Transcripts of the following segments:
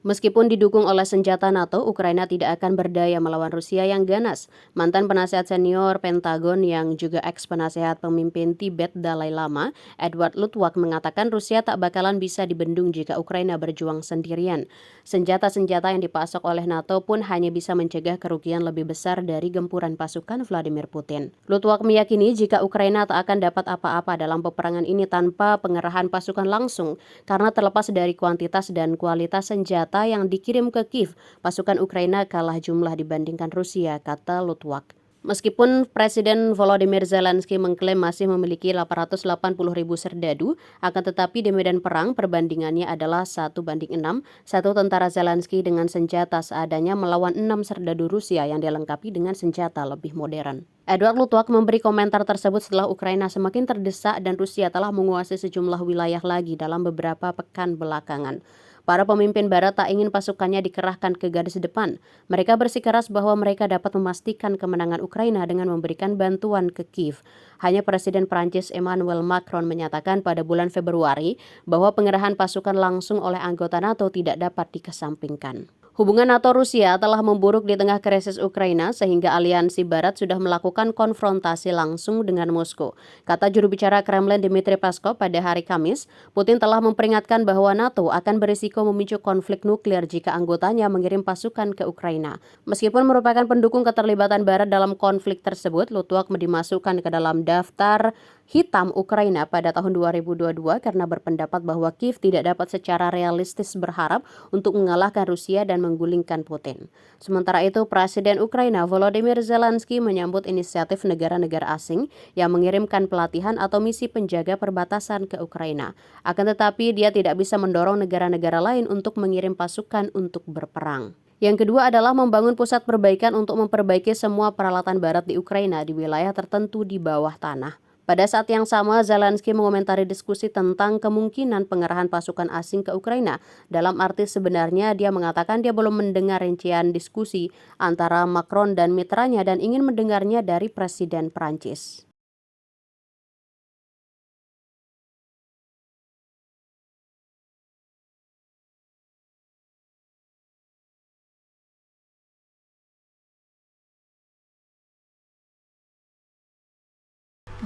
Meskipun didukung oleh senjata NATO, Ukraina tidak akan berdaya melawan Rusia yang ganas. Mantan penasehat senior Pentagon yang juga eks-penasehat pemimpin Tibet Dalai Lama, Edward Luttwak mengatakan Rusia tak bakalan bisa dibendung jika Ukraina berjuang sendirian. Senjata-senjata yang dipasok oleh NATO pun hanya bisa mencegah kerugian lebih besar dari gempuran pasukan Vladimir Putin. Luttwak meyakini jika Ukraina tak akan dapat apa-apa dalam peperangan ini tanpa pengerahan pasukan langsung, karena terlepas dari kuantitas dan kualitas senjata yang dikirim ke Kiev, pasukan Ukraina kalah jumlah dibandingkan Rusia, kata Luttwak. Meskipun Presiden Volodymyr Zelensky mengklaim masih memiliki 880.000 serdadu, akan tetapi di medan perang perbandingannya adalah 1:6, satu tentara Zelensky dengan senjata seadanya melawan 6 serdadu Rusia yang dilengkapi dengan senjata lebih modern. Edward Luttwak memberi komentar tersebut setelah Ukraina semakin terdesak dan Rusia telah menguasai sejumlah wilayah lagi dalam beberapa pekan belakangan. Para pemimpin barat tak ingin pasukannya dikerahkan ke garis depan. Mereka bersikeras bahwa mereka dapat memastikan kemenangan Ukraina dengan memberikan bantuan ke Kiev. Hanya Presiden Prancis Emmanuel Macron menyatakan pada bulan Februari bahwa pengerahan pasukan langsung oleh anggota NATO tidak dapat dikesampingkan. Hubungan NATO-Rusia telah memburuk di tengah krisis Ukraina sehingga aliansi Barat sudah melakukan konfrontasi langsung dengan Moskow. Kata juru bicara Kremlin Dmitry Peskov pada hari Kamis, Putin telah memperingatkan bahwa NATO akan berisiko memicu konflik nuklir jika anggotanya mengirim pasukan ke Ukraina. Meskipun merupakan pendukung keterlibatan Barat dalam konflik tersebut, Luttwak dimasukkan ke dalam daftar hitam Ukraina pada tahun 2022 karena berpendapat bahwa Kiev tidak dapat secara realistis berharap untuk mengalahkan Rusia dan menggulingkan Putin. Sementara itu, Presiden Ukraina Volodymyr Zelensky menyambut inisiatif negara-negara asing yang mengirimkan pelatihan atau misi penjaga perbatasan ke Ukraina. Akan tetapi, dia tidak bisa mendorong negara-negara lain untuk mengirim pasukan untuk berperang. Yang kedua adalah membangun pusat perbaikan untuk memperbaiki semua peralatan Barat di Ukraina di wilayah tertentu di bawah tanah. Pada saat yang sama, Zelensky mengomentari diskusi tentang kemungkinan pengerahan pasukan asing ke Ukraina. Dalam arti sebenarnya dia mengatakan dia belum mendengar rincian diskusi antara Macron dan mitranya dan ingin mendengarnya dari Presiden Prancis.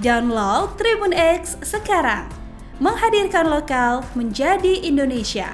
Download Tribun X sekarang, menghadirkan lokal menjadi Indonesia.